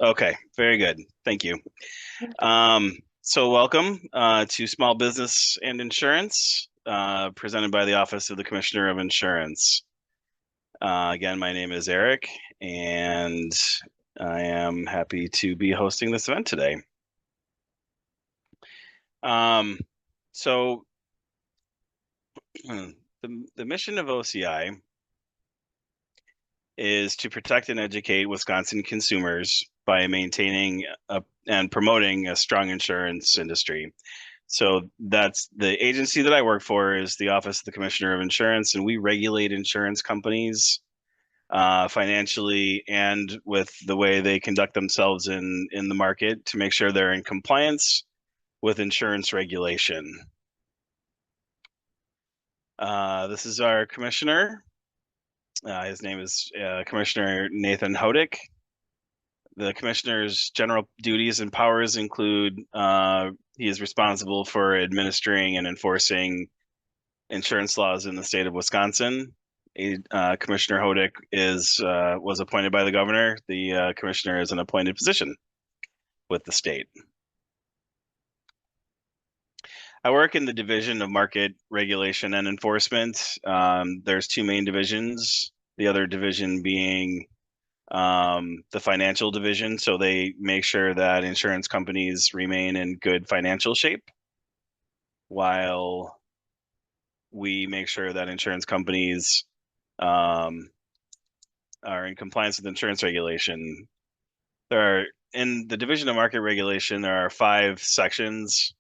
Okay, very good. Thank you. So welcome to Small Business and Insurance, presented by the Office of the Commissioner of Insurance. Again, my name is Eric, and I am happy to be hosting this event today. Um, so the mission of OCI is to protect and educate Wisconsin consumers by maintaining and promoting a strong insurance industry. So that's the agency that I work for is the Office of the Commissioner of Insurance, and we regulate insurance companies financially and with the way they conduct themselves in the market to make sure they're in compliance with insurance regulation. This is our commissioner. His name is Commissioner Nathan Hodick. The commissioner's general duties and powers include he is responsible for administering and enforcing insurance laws in the state of Wisconsin. Commissioner Hodick is was appointed by the governor. The commissioner is an appointed position with the state. I work in the Division of Market Regulation and Enforcement. There's two main divisions. The other division being the financial division. So they make sure that insurance companies remain in good financial shape while we make sure that insurance companies um, are in compliance with insurance regulation. There are in the Division of Market Regulation, there are five sections.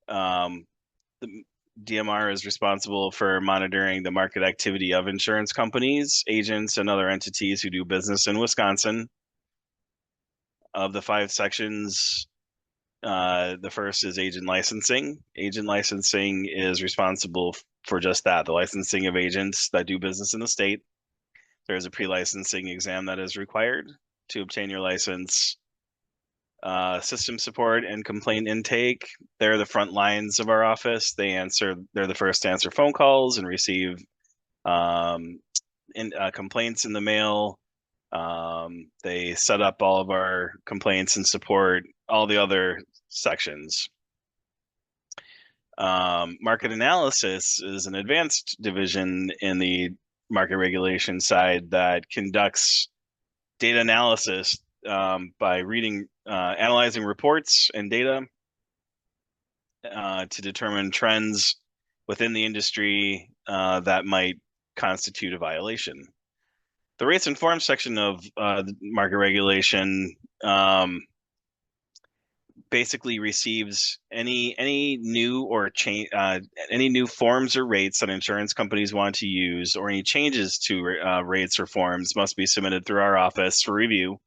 The DMR is responsible for monitoring the market activity of insurance companies, agents, and other entities who do business in Wisconsin. Of the five sections, the first is agent licensing. Agent licensing is responsible for just that, the licensing of agents that do business in the state. There's a pre-licensing exam that is required to obtain your license. System support and complaint intake. They're the front lines of our office. They're the first to answer phone calls and receive um, complaints in the mail. They set up all of our complaints and support all the other sections. Market analysis is an advanced division in the market regulation side that conducts data analysis by analyzing reports and data to determine trends within the industry that might constitute a violation. The rates and forms section of the market regulation basically receives any new or change any new forms or rates that insurance companies want to use, or any changes to rates or forms must be submitted through our office for review.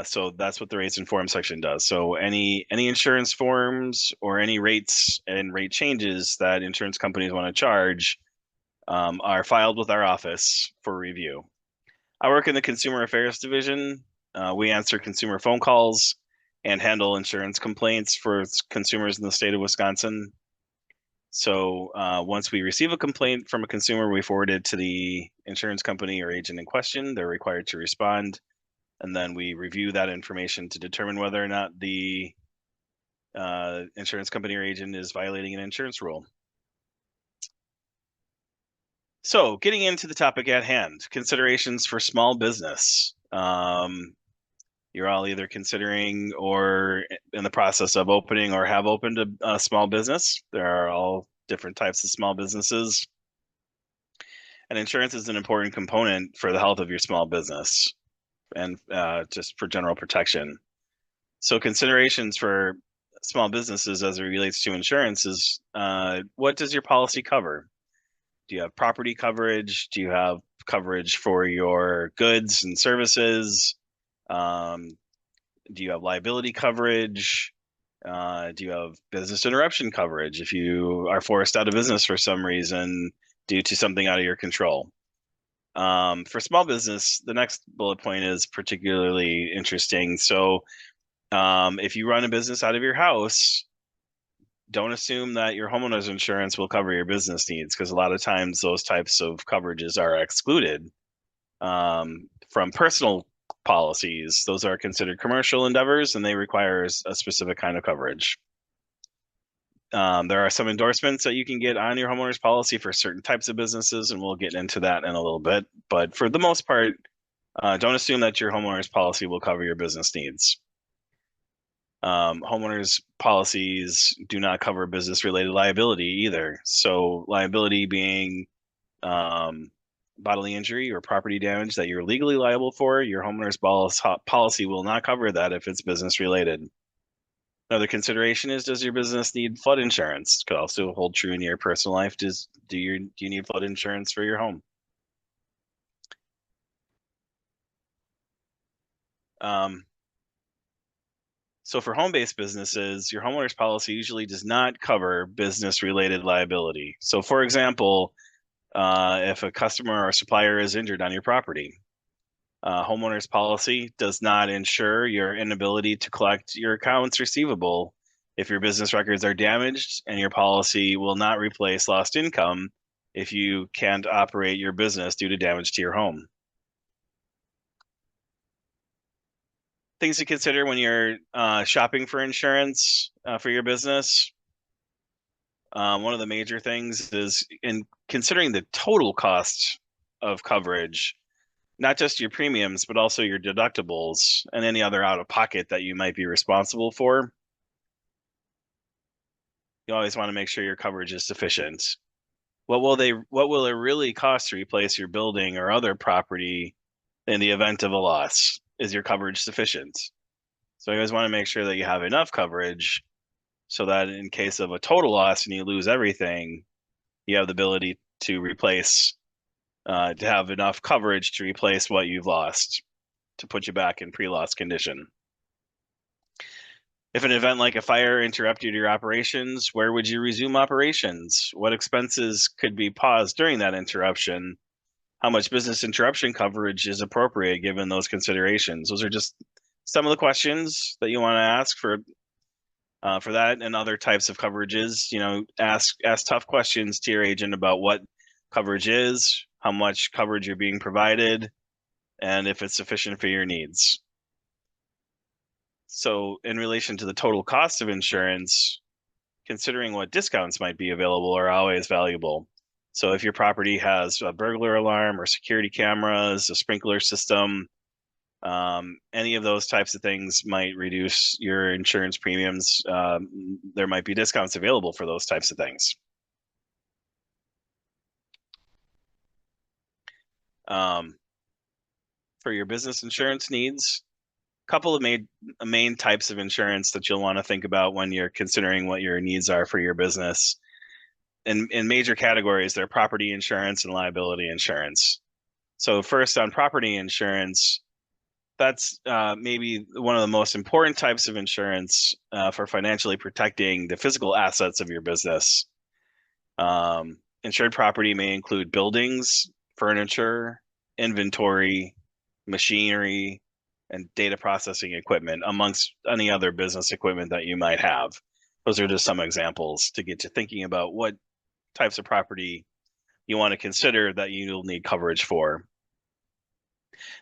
So that's what the rates and forms section does. So any insurance forms or any rates and rate changes that insurance companies want to charge are filed with our office for review. I work in the Consumer Affairs Division. We answer consumer phone calls and handle insurance complaints for consumers in the state of Wisconsin. So once we receive a complaint from a consumer, we forward it to the insurance company or agent in question. They're required to respond, and then we review that information to determine whether or not the insurance company or agent is violating an insurance rule. So, getting into the topic at hand, considerations for small business. You're all either considering or in the process of opening or have opened a small business. There are all different types of small businesses. And insurance is an important component for the health of your small business and just for general protection. So, considerations for small businesses as it relates to insurance is what does your policy cover? Do you have property coverage? Do you have coverage for your goods and services? Um, do you have liability coverage? Do you have business interruption coverage if you are forced out of business for some reason due to something out of your control? For small business, the next bullet point is particularly interesting. So, if you run a business out of your house, don't assume that your homeowner's insurance will cover your business needs because a lot of times those types of coverages are excluded from personal policies. Those are considered commercial endeavors and they require a specific kind of coverage. There are some endorsements that you can get on your homeowner's policy for certain types of businesses, and we'll get into that in a little bit. But for the most part, don't assume that your homeowner's policy will cover your business needs. Homeowners policies do not cover business-related liability either. So liability being bodily injury or property damage that you're legally liable for, your homeowner's policy will not cover that if it's business-related. Another consideration is, does your business need flood insurance? Could also hold true in your personal life. Do you need flood insurance for your home? So for home-based businesses, your homeowner's policy usually does not cover business-related liability. So for example, if a customer or supplier is injured on your property, homeowner's policy does not insure your inability to collect your accounts receivable if your business records are damaged, and your policy will not replace lost income if you can't operate your business due to damage to your home. Things to consider when you're shopping for insurance for your business. One of the major things is in considering the total cost of coverage, not just your premiums, but also your deductibles and any other out of pocket that you might be responsible for. You always want to make sure your coverage is sufficient. What will it really cost to replace your building or other property in the event of a loss? Is your coverage sufficient? So you always want to make sure that you have enough coverage so that in case of a total loss and you lose everything, you have the ability to replace, to have enough coverage to replace what you've lost, to put you back in pre-loss condition. If an event like a fire interrupted your operations, where would you resume operations? What expenses could be paused during that interruption? How much business interruption coverage is appropriate given those considerations? Those are just some of the questions that you want to ask for that and other types of coverages. You know, ask tough questions to your agent about what coverage is, how much coverage you're being provided, and if it's sufficient for your needs. So in relation to the total cost of insurance, considering what discounts might be available are always valuable. So if your property has a burglar alarm or security cameras, a sprinkler system, any of those types of things might reduce your insurance premiums. There might be discounts available for those types of things. For your business insurance needs, couple of main types of insurance that you'll want to think about when you're considering what your needs are for your business. In major categories, they're property insurance and liability insurance. So first on property insurance, that's maybe one of the most important types of insurance for financially protecting the physical assets of your business. Insured property may include buildings, furniture, inventory, machinery, and data processing equipment, amongst any other business equipment that you might have. Those are just some examples to get you thinking about what types of property you want to consider that you'll need coverage for.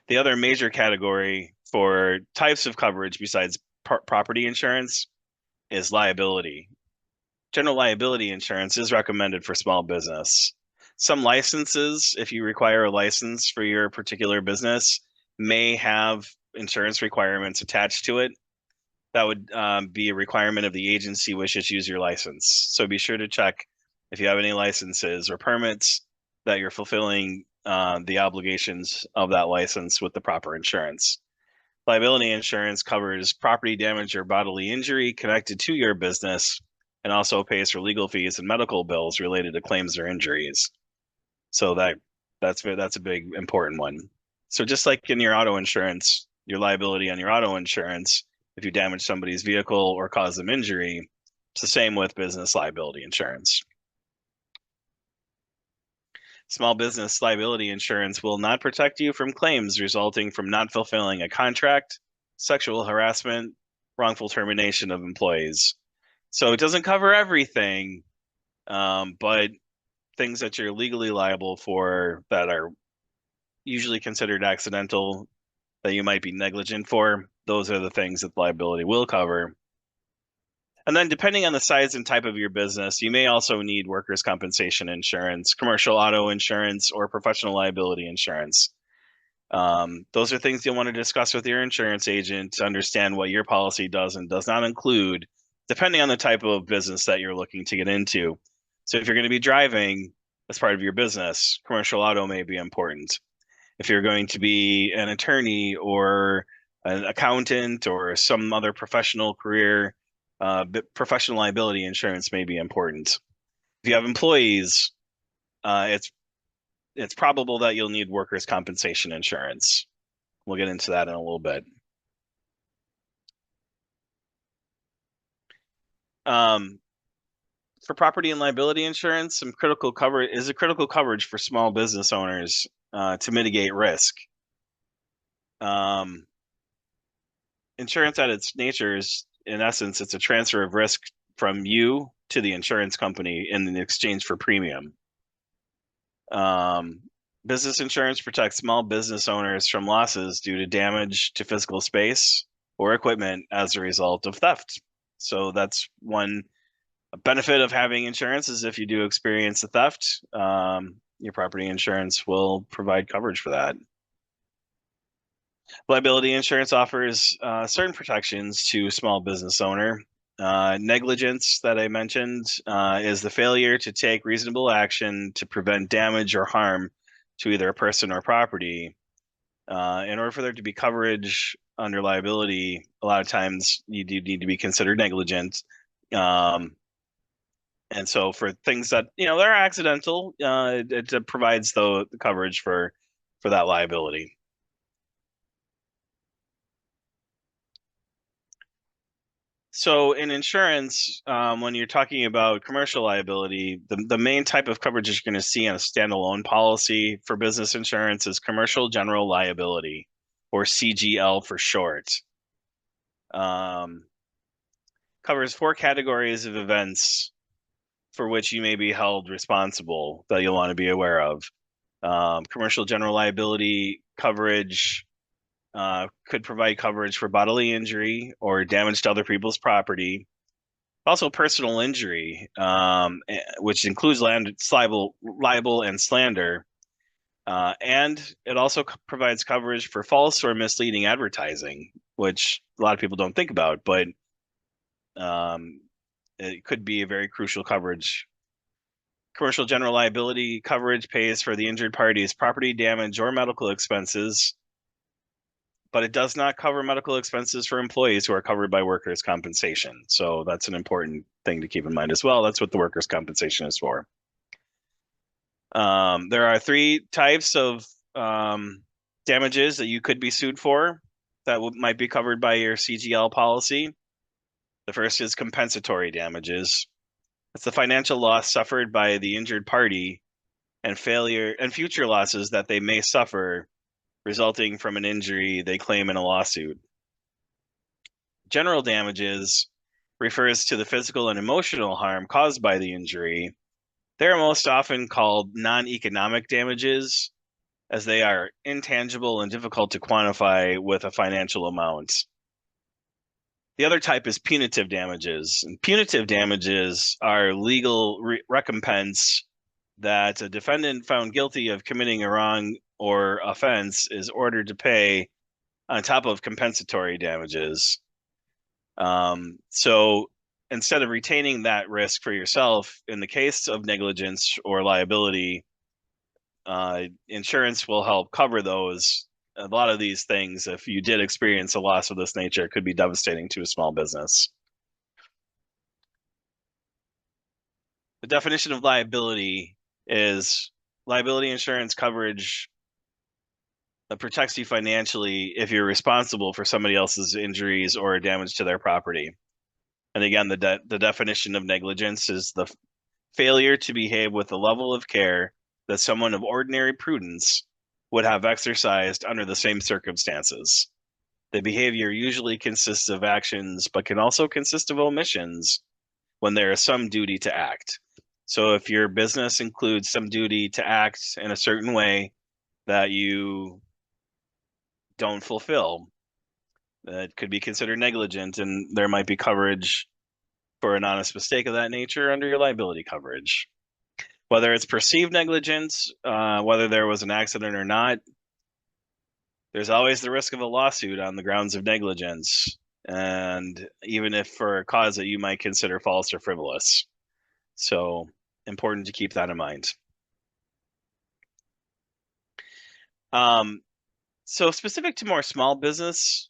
The other major category for types of coverage besides property insurance is liability. General liability insurance is recommended for small business. Some licenses, if you require a license for your particular business, may have insurance requirements attached to it. That would be a requirement of the agency which issues your license. So be sure to check if you have any licenses or permits that you're fulfilling the obligations of that license with the proper insurance. Liability insurance covers property damage or bodily injury connected to your business and also pays for legal fees and medical bills related to claims or injuries. So that's a big important one. So just like in your auto insurance, your liability on your auto insurance, if you damage somebody's vehicle or cause them injury, it's the same with business liability insurance. Small business liability insurance will not protect you from claims resulting from not fulfilling a contract, sexual harassment, wrongful termination of employees. So it doesn't cover everything, but things that you're legally liable for that are usually considered accidental that you might be negligent for. Those are the things that liability will cover. And then depending on the size and type of your business, you may also need workers' compensation insurance, commercial auto insurance, or professional liability insurance. Those are things you'll want to discuss with your insurance agent to understand what your policy does and does not include, depending on the type of business that you're looking to get into. So if you're going to be driving as part of your business, commercial auto may be important. If you're going to be an attorney or an accountant or some other professional career, professional liability insurance may be important. If you have employees, it's probable that you'll need workers' compensation insurance. We'll get into that in a little bit. For property and liability insurance, some critical coverage is a critical coverage for small business owners to mitigate risk. Insurance at its nature is, in essence, it's a transfer of risk from you to the insurance company in exchange for premium. Business insurance protects small business owners from losses due to damage to physical space or equipment as a result of theft. So that's one benefit of having insurance is if you do experience a theft, your property insurance will provide coverage for that. Liability insurance offers certain protections to a small business owner. Negligence that I mentioned is the failure to take reasonable action to prevent damage or harm to either a person or property. In order for there to be coverage under liability, a lot of times you do need to be considered negligent. And so for things that, they're accidental, it provides the coverage for that liability. So in insurance, when you're talking about commercial liability, the main type of coverage you're going to see on a standalone policy for business insurance is commercial general liability, or CGL for short. Covers 4 categories of events for which you may be held responsible that you'll want to be aware of. Commercial general liability coverage could provide coverage for bodily injury or damage to other people's property. Also, personal injury, which includes libel and slander. And it also provides coverage for false or misleading advertising, which a lot of people don't think about, but it could be a very crucial coverage. Commercial general liability coverage pays for the injured party's property damage or medical expenses, but it does not cover medical expenses for employees who are covered by workers' compensation. So that's an important thing to keep in mind as well. That's what the workers' compensation is for. There are 3 types of damages that you could be sued for that might be covered by your CGL policy. The first is compensatory damages. It's the financial loss suffered by the injured party and failure and future losses that they may suffer resulting from an injury they claim in a lawsuit. General damages refers to the physical and emotional harm caused by the injury. They're most often called non-economic damages, as they are intangible and difficult to quantify with a financial amount. The other type is punitive damages. And punitive damages are legal recompense that a defendant found guilty of committing a wrong or offense is ordered to pay on top of compensatory damages. So instead of retaining that risk for yourself, in the case of negligence or liability, insurance will help cover those. A lot of these things, if you did experience a loss of this nature, could be devastating to a small business. The definition of liability is liability insurance coverage that protects you financially if you're responsible for somebody else's injuries or damage to their property. And again, the definition of negligence is the failure to behave with the level of care that someone of ordinary prudence would have exercised under the same circumstances. The behavior usually consists of actions, but can also consist of omissions when there is some duty to act. So if your business includes some duty to act in a certain way that you don't fulfill. That could be considered negligent, and there might be coverage for an honest mistake of that nature under your liability coverage. Whether it's perceived negligence, whether there was an accident or not, there's always the risk of a lawsuit on the grounds of negligence, and even if for a cause that you might consider false or frivolous. So important to keep that in mind. So specific to more small business,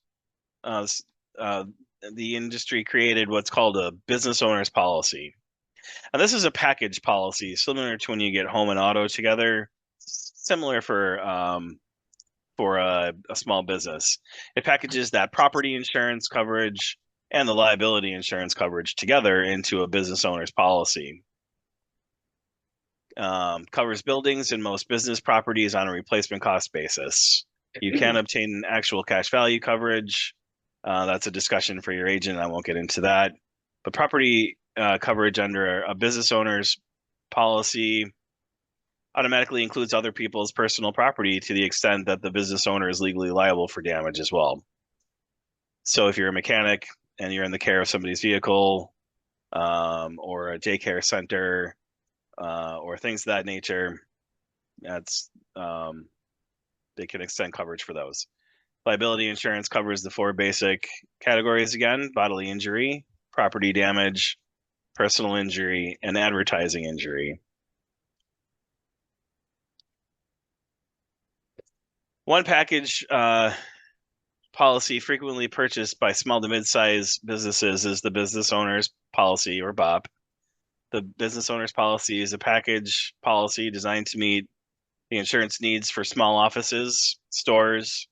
the industry created what's called a business owner's policy. And this is a package policy, similar to when you get home and auto together, similar for a small business. It packages that property insurance coverage and the liability insurance coverage together into a business owner's policy. Covers buildings and most business properties on a replacement cost basis. You can obtain actual cash value coverage. That's a discussion for your agent. I won't get into that. But property coverage under a business owner's policy automatically includes other people's personal property to the extent that the business owner is legally liable for damage as well. So if you're a mechanic and you're in the care of somebody's vehicle, or a daycare center, or things of that nature, that's they can extend coverage for those. Liability insurance covers the 4 basic categories again: bodily injury, property damage, personal injury, and advertising injury. One package policy frequently purchased by small to mid-sized businesses is the business owner's policy, or BOP. The business owner's policy is a package policy designed to meet the insurance needs for small offices, stores,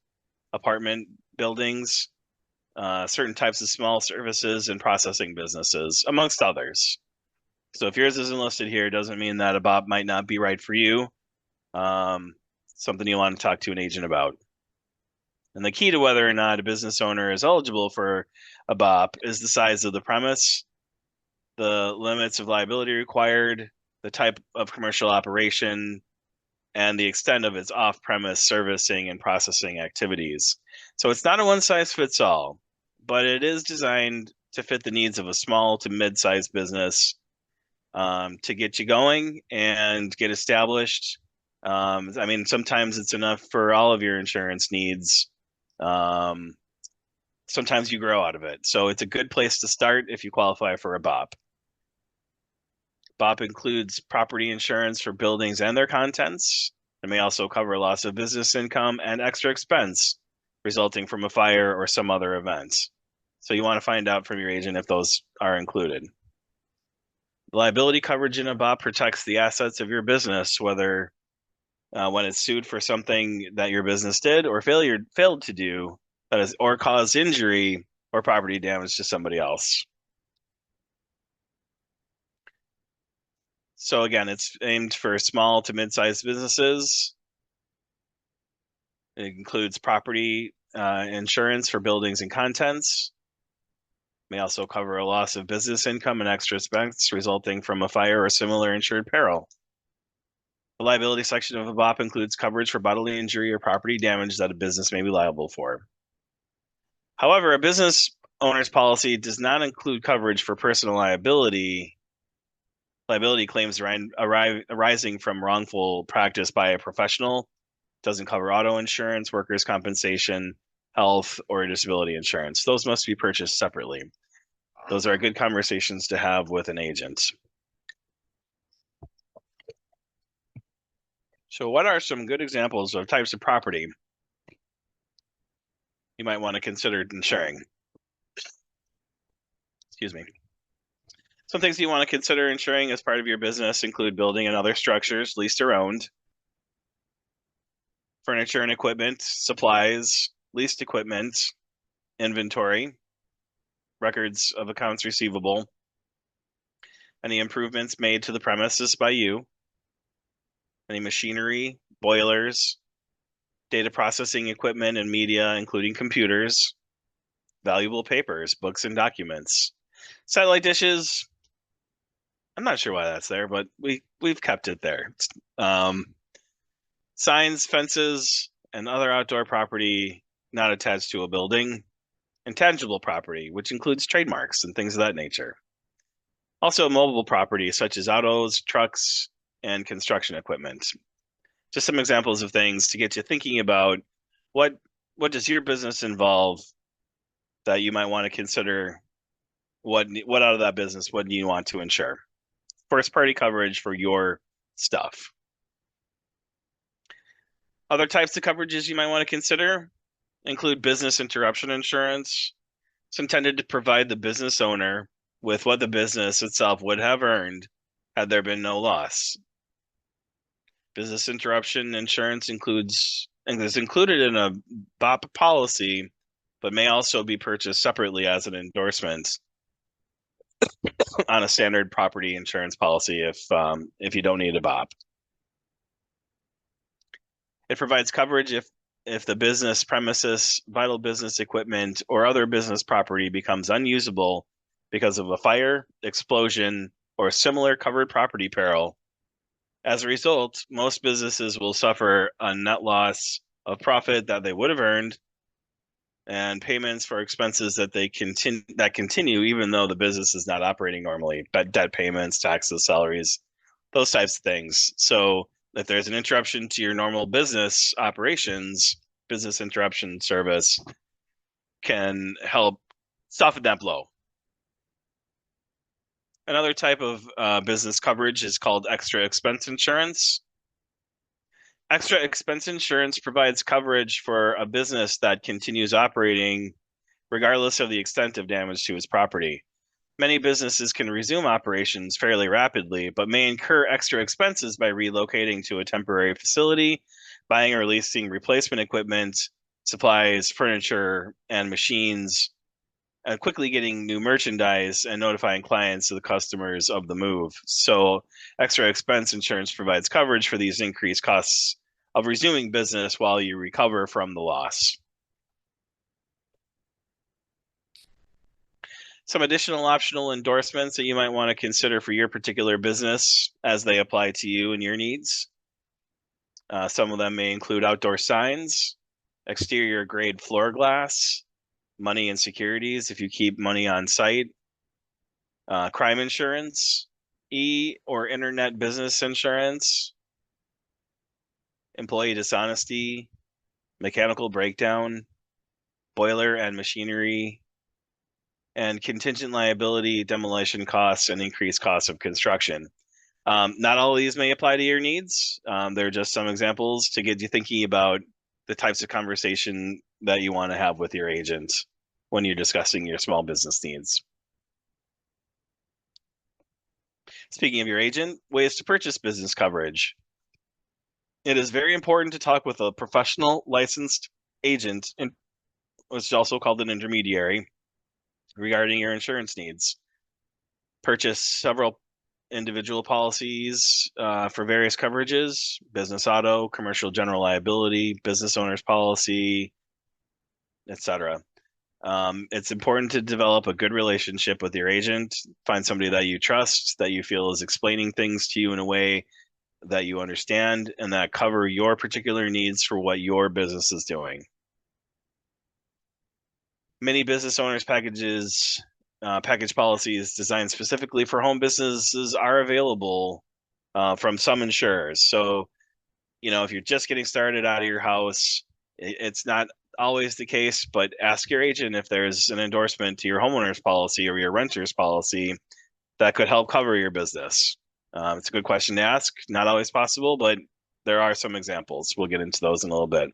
apartment buildings, certain types of small services, and processing businesses, amongst others. So if yours isn't listed here, doesn't mean that a BOP might not be right for you. Something you want to talk to an agent about. And the key to whether or not a business owner is eligible for a BOP is the size of the premise, the limits of liability required, the type of commercial operation, and the extent of its off-premise servicing and processing activities. So it's not a one-size-fits-all, but it is designed to fit the needs of a small to mid-sized business, to get you going and get established. I mean, sometimes it's enough for all of your insurance needs. Sometimes you grow out of it. So it's a good place to start if you qualify for a BOP. BOP includes property insurance for buildings and their contents. It may also cover loss of business income and extra expense resulting from a fire or some other event. So you want to find out from your agent if those are included. Liability coverage in a BOP protects the assets of your business, whether when it's sued for something that your business did or failed to do, that is, or caused injury or property damage to somebody else. So again, it's aimed for small to mid-sized businesses. It includes property insurance for buildings and contents. May also cover a loss of business income and extra expense resulting from a fire or similar insured peril. The liability section of a BOP includes coverage for bodily injury or property damage that a business may be liable for. However, a business owner's policy does not include coverage for personal liability claims arising from wrongful practice by a professional. Doesn't cover auto insurance, workers' compensation, health, or disability insurance. Those must be purchased separately. Those are good conversations to have with an agent. So what are some good examples of types of property you might want to consider insuring? Excuse me. Some things you want to consider insuring as part of your business include building and other structures leased or owned, furniture and equipment, supplies, leased equipment, inventory, records of accounts receivable, any improvements made to the premises by you, any machinery, boilers, data processing equipment and media, including computers, valuable papers, books and documents, satellite dishes. I'm not sure why that's there, but we've kept it there. Signs, fences, and other outdoor property not attached to a building. Intangible property, which includes trademarks and things of that nature. Also, mobile property, such as autos, trucks, and construction equipment. Just some examples of things to get you thinking about what does your business involve that you might want to consider. What out of that business, what do you want to insure? First party coverage for your stuff. Other types of coverages you might want to consider include business interruption insurance. It's intended to provide the business owner with what the business itself would have earned had there been no loss. Business interruption insurance is included in a BOP policy, but may also be purchased separately as an endorsement on a standard property insurance policy if you don't need a BOP. It provides coverage if the business premises, vital business equipment, or other business property becomes unusable because of a fire, explosion, or similar covered property peril. As a result, most businesses will suffer a net loss of profit that they would have earned and payments for expenses that continue even though the business is not operating normally, but debt payments, taxes, salaries, those types of things. So if there's an interruption to your normal business operations, business interruption service can help soften that blow. Another type of business coverage is called extra expense insurance. Extra expense insurance provides coverage for a business that continues operating regardless of the extent of damage to its property. Many businesses can resume operations fairly rapidly, but may incur extra expenses by relocating to a temporary facility, buying or leasing replacement equipment, supplies, furniture, and machines, and quickly getting new merchandise and notifying clients of the customers of the move. So extra expense insurance provides coverage for these increased costs of resuming business while you recover from the loss. Some additional optional endorsements that you might want to consider for your particular business as they apply to you and your needs. Some of them may include outdoor signs, exterior grade floor glass, money and securities if you keep money on site, crime insurance, or internet business insurance, employee dishonesty, mechanical breakdown, boiler and machinery, and contingent liability, demolition costs, and increased costs of construction. Not all of these may apply to your needs. They're just some examples to get you thinking about the types of conversation that you want to have with your agent when you're discussing your small business needs. Speaking of your agent, ways to purchase business coverage. It is very important to talk with a professional licensed agent, which is also called an intermediary, regarding your insurance needs. Purchase several individual policies for various coverages: business auto, commercial general liability, business owner's policy, etc. It's important to develop a good relationship with your agent. Find somebody that you trust, that you feel is explaining things to you in a way that you understand and that cover your particular needs for what your business is doing. Many business owners package policies designed specifically for home businesses are available from some insurers. So, if you're just getting started out of your house, it's not always the case, but ask your agent if there's an endorsement to your homeowner's policy or your renter's policy that could help cover your business. It's a good question to ask. Not always possible, but there are some examples. We'll get into those in a little bit.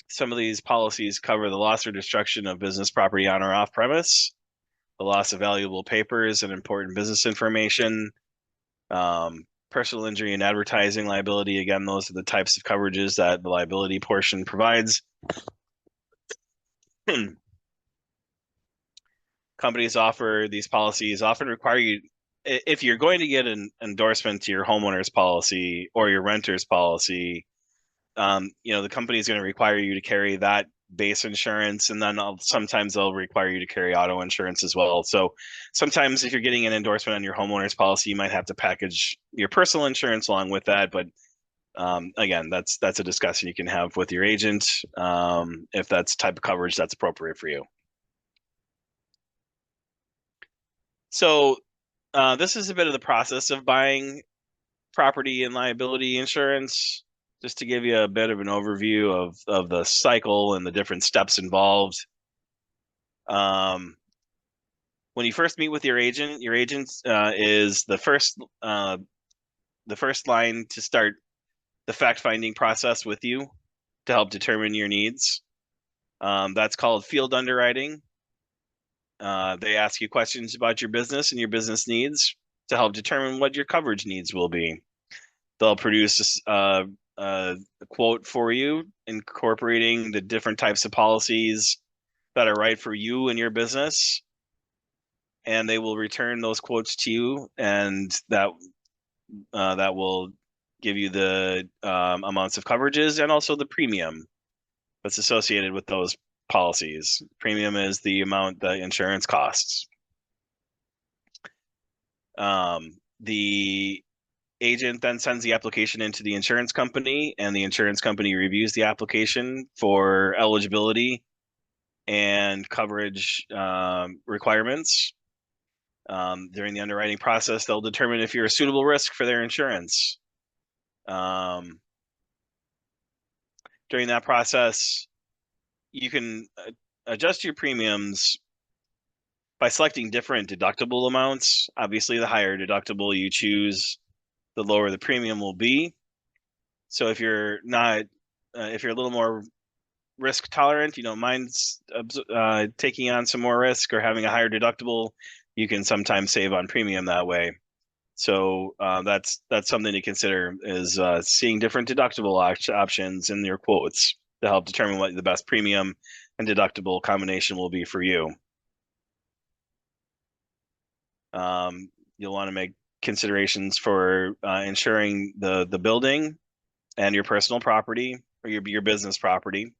Some of these policies cover the loss or destruction of business property on or off premise, the loss of valuable papers and important business information, personal injury and advertising liability. Again, those are the types of coverages that the liability portion provides. Companies offer these policies often require you, if you're going to get an endorsement to your homeowner's policy or your renter's policy, the company is going to require you to carry that base insurance, and then sometimes they'll require you to carry auto insurance as well. So sometimes if you're getting an endorsement on your homeowner's policy, you might have to package your personal insurance along with that, but Again, that's a discussion you can have with your agent if that's type of coverage that's appropriate for you. So this is a bit of the process of buying property and liability insurance, just to give you a bit of an overview of the cycle and the different steps involved. When you first meet with your agent is the first line to start the fact-finding process with you to help determine your needs. That's called field underwriting. They ask you questions about your business and your business needs to help determine what your coverage needs will be. They'll produce a quote for you, incorporating the different types of policies that are right for you and your business. And they will return those quotes to you, and that will give you the amounts of coverages and also the premium that's associated with those policies. Premium is the amount the insurance costs. The agent then sends the application into the insurance company, and the insurance company reviews the application for eligibility and coverage requirements. During the underwriting process, they'll determine if you're a suitable risk for their insurance. During that process, you can adjust your premiums by selecting different deductible amounts. Obviously, the higher deductible you choose, the lower the premium will be. So if you're not, if you're a little more risk tolerant, you don't mind taking on some more risk or having a higher deductible, you can sometimes save on premium that way. So that's something to consider, is seeing different deductible options in your quotes to help determine what the best premium and deductible combination will be for you. You'll want to make considerations for insuring the building and your personal property or your business property.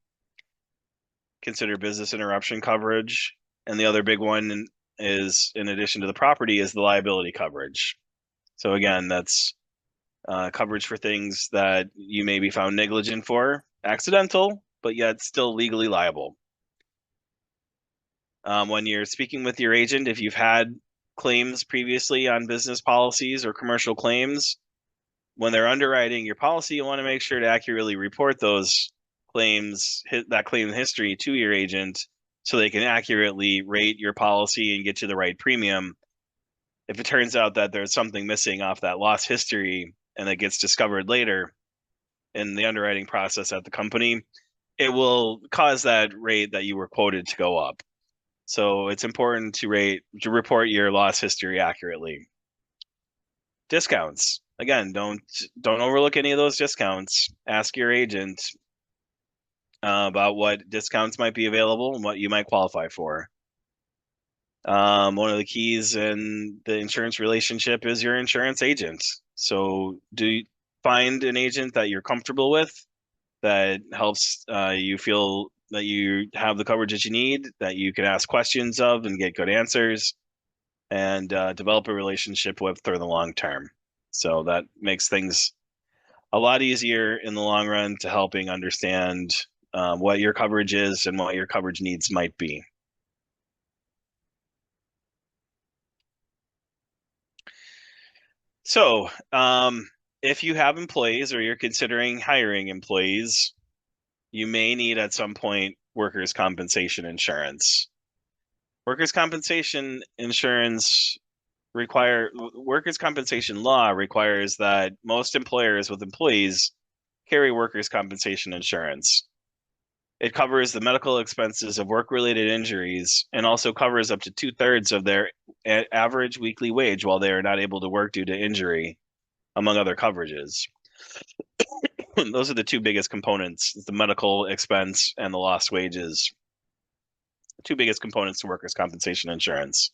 Consider business interruption coverage, and the other big one is, in addition to the property, is the liability coverage. So again, that's coverage for things that you may be found negligent for, accidental, but yet still legally liable. When you're speaking with your agent, if you've had claims previously on business policies or commercial claims, when they're underwriting your policy, you want to make sure to accurately report those claims, that claim history, to your agent, so they can accurately rate your policy and get you the right premium. If it turns out that there's something missing off that loss history and it gets discovered later in the underwriting process at the company, it will cause that rate that you were quoted to go up. So it's important to report your loss history accurately. Discounts. Again, don't overlook any of those discounts. Ask your agent about what discounts might be available and what you might qualify for. One of the keys in the insurance relationship is your insurance agent. So find an agent that you're comfortable with, that helps you feel that you have the coverage that you need, that you can ask questions of and get good answers, and develop a relationship with for the long term. So that makes things a lot easier in the long run to helping understand what your coverage is and what your coverage needs might be. So if you have employees or you're considering hiring employees, you may need at some point workers' compensation insurance. Workers' compensation law requires that most employers with employees carry workers' compensation insurance. It covers the medical expenses of work-related injuries and also covers up to 2/3 of their average weekly wage while they are not able to work due to injury, among other coverages. Those are the two biggest components, the medical expense and the lost wages. Two biggest components to workers' compensation insurance.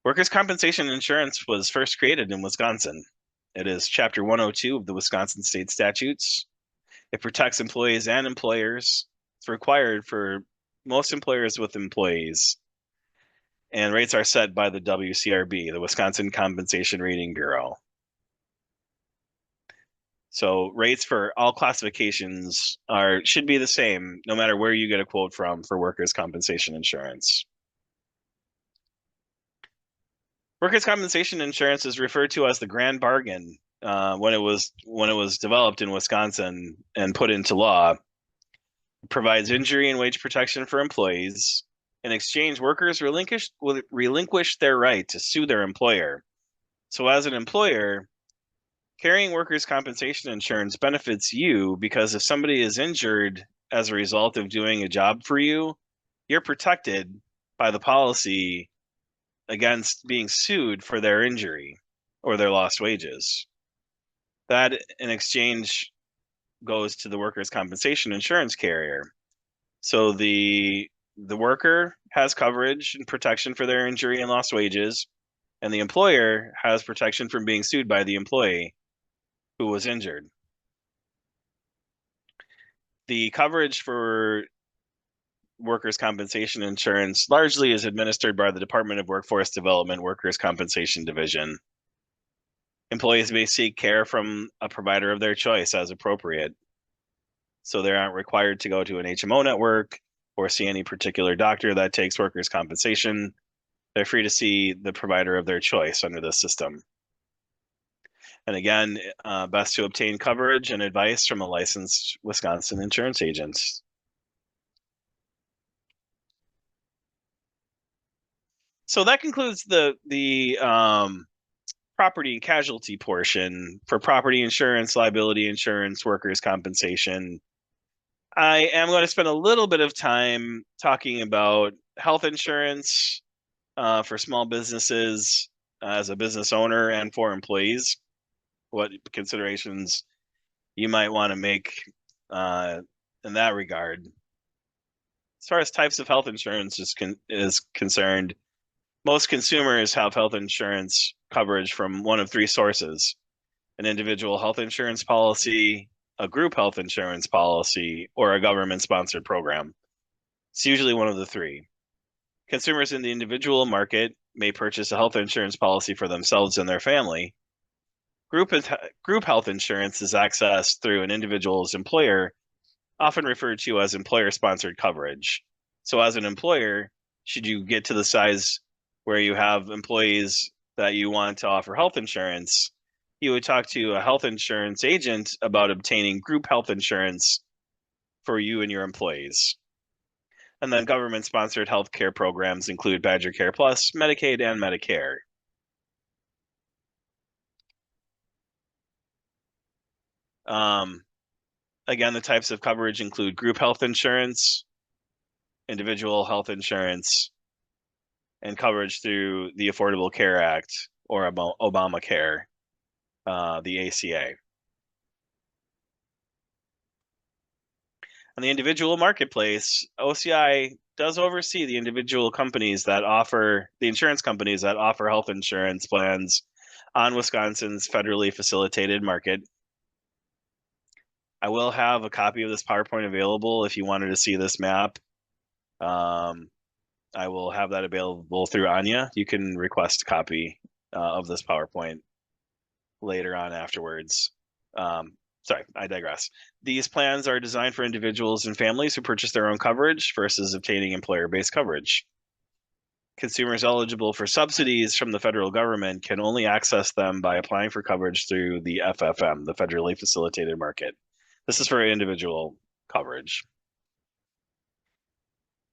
Workers' compensation insurance was first created in Wisconsin. It is Chapter 102 of the Wisconsin State Statutes. It protects employees and employers. It's required for most employers with employees. And rates are set by the WCRB, the Wisconsin Compensation Rating Bureau. So rates for all classifications should be the same no matter where you get a quote from for workers' compensation insurance. Workers' compensation insurance is referred to as the grand bargain when it was developed in Wisconsin and put into law. It provides injury and wage protection for employees. In exchange, workers relinquish their right to sue their employer. So as an employer, carrying workers' compensation insurance benefits you because if somebody is injured as a result of doing a job for you, you're protected by the policy against being sued for their injury or their lost wages. That in exchange goes to the workers' compensation insurance carrier. So the worker has coverage and protection for their injury and lost wages, and the employer has protection from being sued by the employee who was injured. The coverage for workers' compensation insurance largely is administered by the Department of Workforce Development Workers' Compensation Division. Employees may seek care from a provider of their choice as appropriate. So they aren't required to go to an HMO network or see any particular doctor that takes workers' compensation. They're free to see the provider of their choice under this system. And again, best to obtain coverage and advice from a licensed Wisconsin insurance agent. So that concludes the property and casualty portion for property insurance, liability insurance, workers' compensation. I am going to spend a little bit of time talking about health insurance for small businesses as a business owner and for employees. What considerations you might want to make in that regard. As far as types of health insurance is concerned, most consumers have health insurance coverage from one of three sources: an individual health insurance policy, a group health insurance policy, or a government-sponsored program. It's usually one of the three. Consumers in the individual market may purchase a health insurance policy for themselves and their family. Group health insurance is accessed through an individual's employer, often referred to as employer-sponsored coverage. So as an employer, should you get to the size where you have employees that you want to offer health insurance, you would talk to a health insurance agent about obtaining group health insurance for you and your employees. And then government-sponsored healthcare programs include Badger Care Plus, Medicaid, and Medicare. Again, the types of coverage include group health insurance, individual health insurance, and coverage through the Affordable Care Act or Obamacare, the ACA. On the individual marketplace, OCI does oversee the individual companies that offer, the insurance companies that offer health insurance plans on Wisconsin's federally facilitated market. I will have a copy of this PowerPoint available if you wanted to see this map. I will have that available through Anya. You can request a copy of this PowerPoint later on afterwards. Sorry, I digress. These plans are designed for individuals and families who purchase their own coverage versus obtaining employer-based coverage. Consumers eligible for subsidies from the federal government can only access them by applying for coverage through the FFM, the federally facilitated market. This is for individual coverage.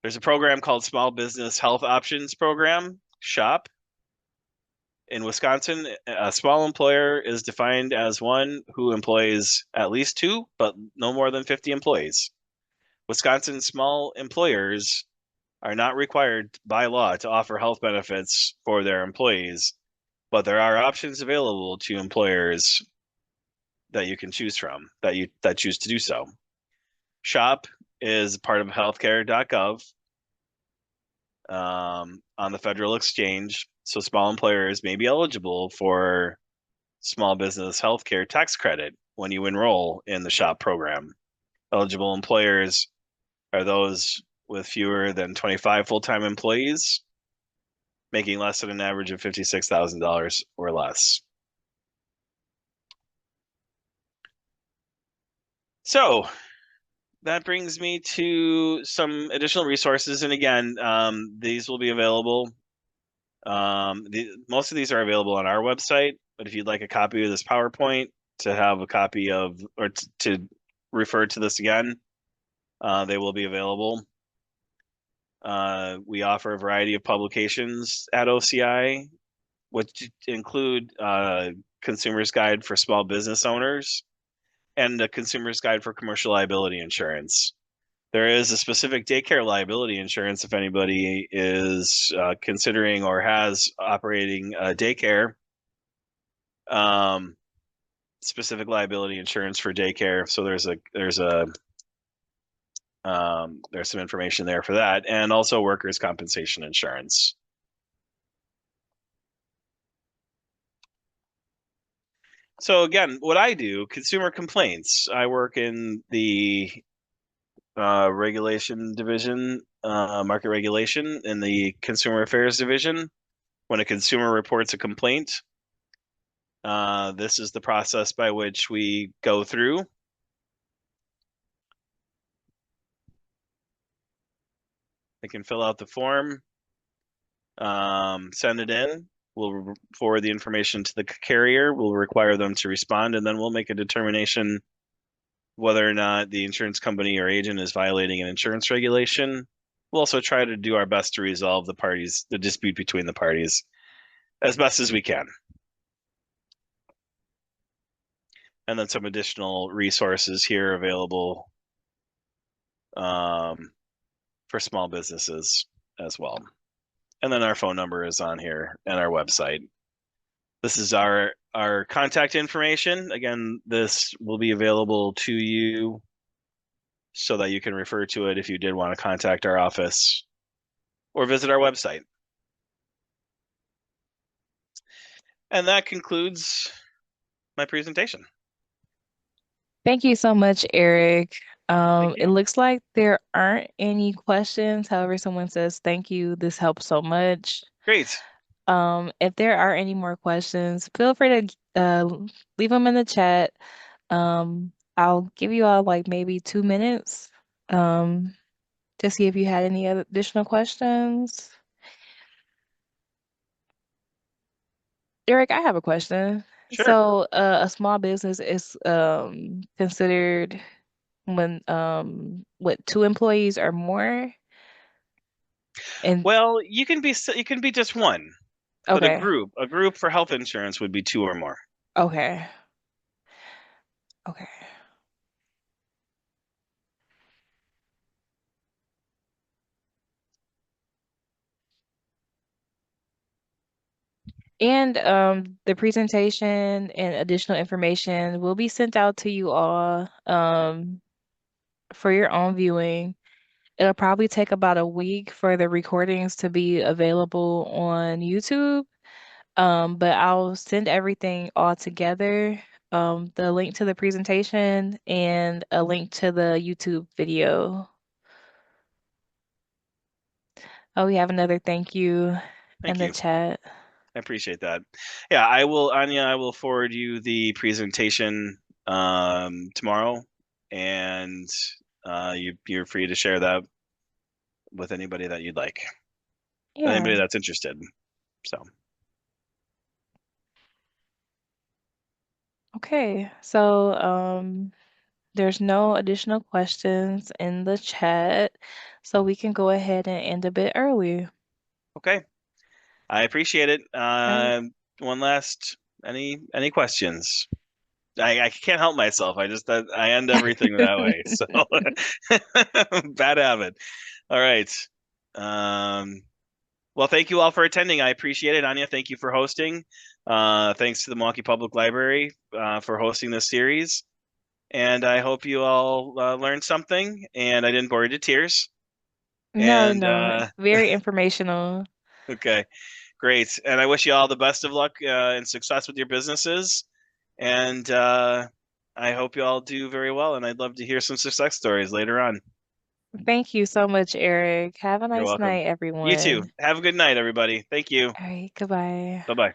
There's a program called Small Business Health Options Program, SHOP. In Wisconsin, a small employer is defined as one who employs at least two, but no more than 50 employees. Wisconsin small employers are not required by law to offer health benefits for their employees, but there are options available to employers that you can choose from, that choose to do so. SHOP is part of healthcare.gov on the federal exchange. So small employers may be eligible for small business healthcare tax credit when you enroll in the SHOP program. Eligible employers are those with fewer than 25 full-time employees, making less than an average of $56,000 or less. So that brings me to some additional resources. And again, these will be available. Most of these are available on our website, but if you'd like a copy of this PowerPoint to have a copy of, or to refer to this again, they will be available. We offer a variety of publications at OCI, which include Consumer's Guide for Small Business Owners and a Consumer's Guide for Commercial Liability Insurance. There is a specific daycare liability insurance if anybody is considering or has operating a daycare. Specific liability insurance for daycare. So there's some information there for that, and also workers' compensation insurance. So again, what I do, consumer complaints. I work in the regulation division, market regulation in the consumer affairs division. When a consumer reports a complaint, this is the process by which we go through. They can fill out the form, send it in. We'll forward the information to the carrier. We'll require them to respond, and then we'll make a determination whether or not the insurance company or agent is violating an insurance regulation. We'll also try to do our best to resolve the dispute between the parties as best as we can. And then some additional resources here available for small businesses as well. And then our phone number is on here and our website. This is our contact information. Again, this will be available to you so that you can refer to it if you did want to contact our office or visit our website. And that concludes my presentation. Thank you so much, Eric. Thank It you. looks like there aren't any questions. However, someone says, thank you. This helps so much. Great. If there are any more questions, feel free to leave them in the chat. I'll give you all like maybe 2 minutes to see if you had any other additional questions. Eric, I have a question. Sure. So, a small business is considered when what, 2 employees or more? And Well, you can be just one, but a okay, group for health insurance would be 2 or more. okay, okay. And the presentation and additional information will be sent out to you all for your own viewing. It'll probably take about a week for the recordings to be available on YouTube. But I'll send everything all together, the link to the presentation and a link to the YouTube video. Oh, we have another thank you in Thank the you. chat. I appreciate that. Yeah, I will, Anya, I will forward you the presentation tomorrow, and you're free to share that with anybody that you'd like, anybody Yeah. that's interested. So, Okay. So, there's no additional questions in the chat, so we can go ahead and end a bit early. okay, I appreciate it. Right. One last, any questions? I can't help myself. I end everything that way. So bad habit. All right. Um, well, thank you all for attending. I appreciate it. Anya, thank you for hosting. Thanks to the Milwaukee Public Library for hosting this series. And I hope you all learned something and I didn't bore you to tears. No, And no, it's very informational. okay, great. And I wish you all the best of luck and success with your businesses. And I hope you all do very well. And I'd love to hear some success stories later on. Thank you so much, Eric. Have a You're nice welcome. night, You too. everyone. Have a good night, everybody. Thank you. All right, goodbye. Bye bye.